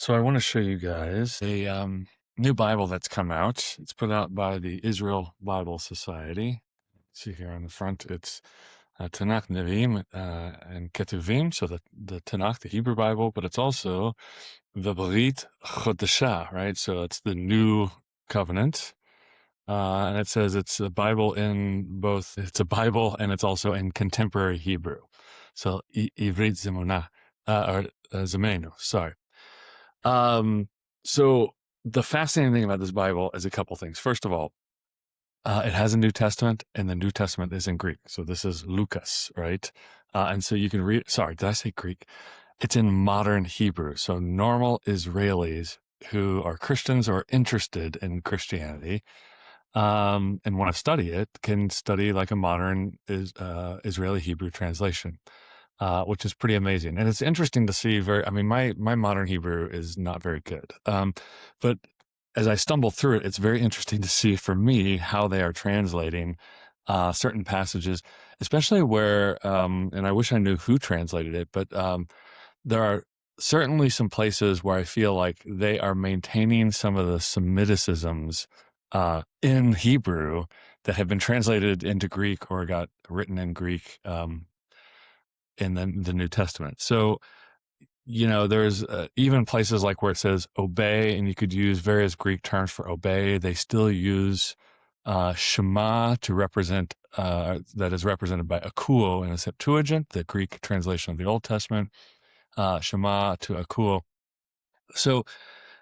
So I want to show you guys a new Bible that's come out. It's put out by the Israel Bible Society. See here on the front, it's Tanakh, Nevi'im, and Ketuvim, so the Tanakh, the Hebrew Bible, but it's also the Brit Chodeshah, right? So it's the new covenant. And it says it's a Bible it's a Bible and it's also in contemporary Hebrew. So Ivrit Zimuna, or Zemenu, sorry. Um, so the fascinating thing about this Bible is a couple things. First of all, it has a New Testament, and the New Testament is in Greek. So this is Lucas, right? And so you can read, sorry, did I say Greek? It's in modern Hebrew. So normal Israelis who are Christians or interested in Christianity and want to study it can study like a modern Israeli Hebrew translation. Which is pretty amazing. And it's interesting to see my modern Hebrew is not very good. But as I stumble through it, it's very interesting to see for me how they are translating certain passages, especially where, and I wish I knew who translated it, but there are certainly some places where I feel like they are maintaining some of the Semiticisms in Hebrew that have been translated into Greek or got written in Greek in the New Testament. So, there's even places like where it says obey, and you could use various Greek terms for obey. They still use Shema to represent, that is represented by akuo in the Septuagint, the Greek translation of the Old Testament, Shema to akuo. So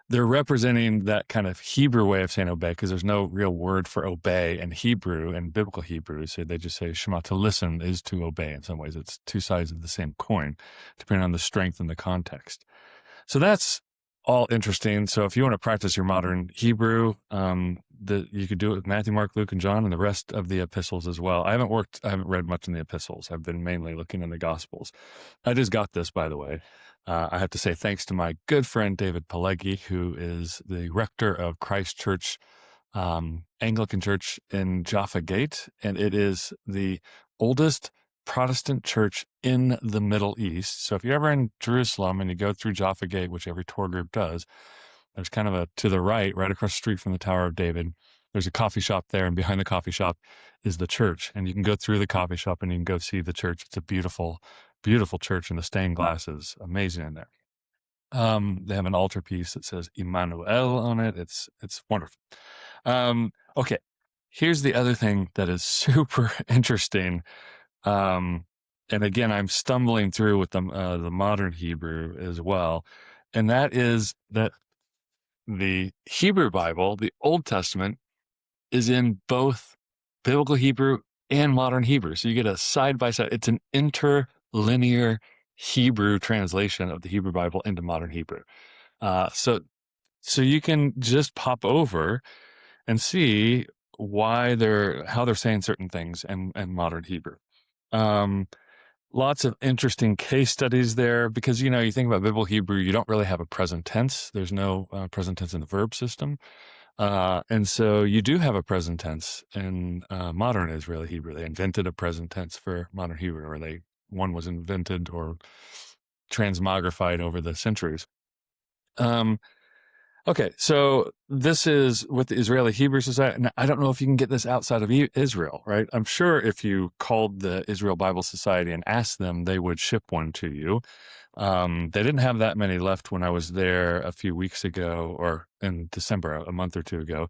they're representing that kind of Hebrew way of saying obey, because there's no real word for obey in Hebrew, in biblical Hebrew. So they just say Shema, to listen is to obey in some ways. It's two sides of the same coin, depending on the strength and the context. So that's all interesting. So if you want to practice your modern Hebrew, you could do it with Matthew, Mark, Luke, and John, and the rest of the epistles as well. I haven't read much in the epistles. I've been mainly looking in the Gospels. I just got this, by the way. I have to say thanks to my good friend David Pileggi, who is the rector of Christ Church, Anglican Church in Jaffa Gate, and it is the oldest Protestant church in the Middle East. So if you're ever in Jerusalem and you go through Jaffa Gate, which every tour group does, there's kind of to the right across the street from the Tower of David, there's a coffee shop there, and behind the coffee shop is the church. And you can go through the coffee shop and you can go see the church. It's a beautiful, beautiful church, and the stained glass is amazing in there. They have an altarpiece that says Immanuel on it. It's wonderful. Okay, here's the other thing that is super interesting. And again, I'm stumbling through with the modern Hebrew as well. And that is that the Hebrew Bible, the Old Testament, is in both biblical Hebrew and modern Hebrew. So you get a side-by-side. It's an interlinear Hebrew translation of the Hebrew Bible into modern Hebrew. So you can just pop over and see how they're saying certain things in modern Hebrew. Lots of interesting case studies there, because, you think about biblical Hebrew, you don't really have a present tense. There's no present tense in the verb system. And so you do have a present tense in modern Israeli Hebrew. They invented a present tense for modern Hebrew, or one was invented or transmogrified over the centuries. Okay, so this is with the Israeli Hebrew Society. And I don't know if you can get this outside of Israel, right? I'm sure if you called the Israel Bible Society and asked them, they would ship one to you. They didn't have that many left when I was there a few weeks ago, or in December, a month or two ago.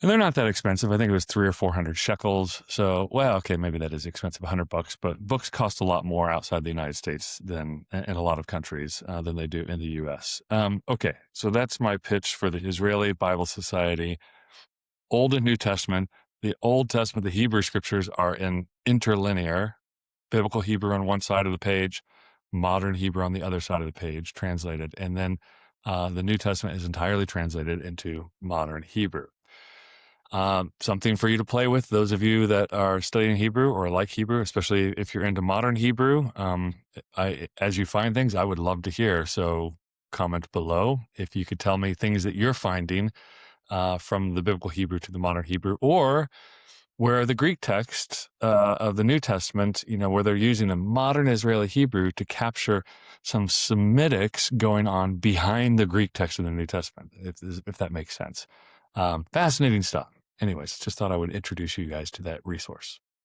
And they're not that expensive. I think it was 300 or 400 shekels. So, well, okay, maybe that is expensive, $100, but books cost a lot more outside the United States than in a lot of countries than they do in the U.S. Okay, so that's my pitch for the Israeli Bible Society. Old and New Testament. The Old Testament, the Hebrew scriptures are in interlinear, biblical Hebrew on one side of the page, modern Hebrew on the other side of the page, translated. And then the New Testament is entirely translated into modern Hebrew. Something for you to play with, those of you that are studying Hebrew or like Hebrew, especially if you're into modern Hebrew. As you find things, I would love to hear. So comment below if you could tell me things that you're finding from the biblical Hebrew to the modern Hebrew, or where the Greek text of the New Testament, where they're using the modern Israeli Hebrew to capture some Semitics going on behind the Greek text of the New Testament, if that makes sense. Fascinating stuff. Anyways, just thought I would introduce you guys to that resource.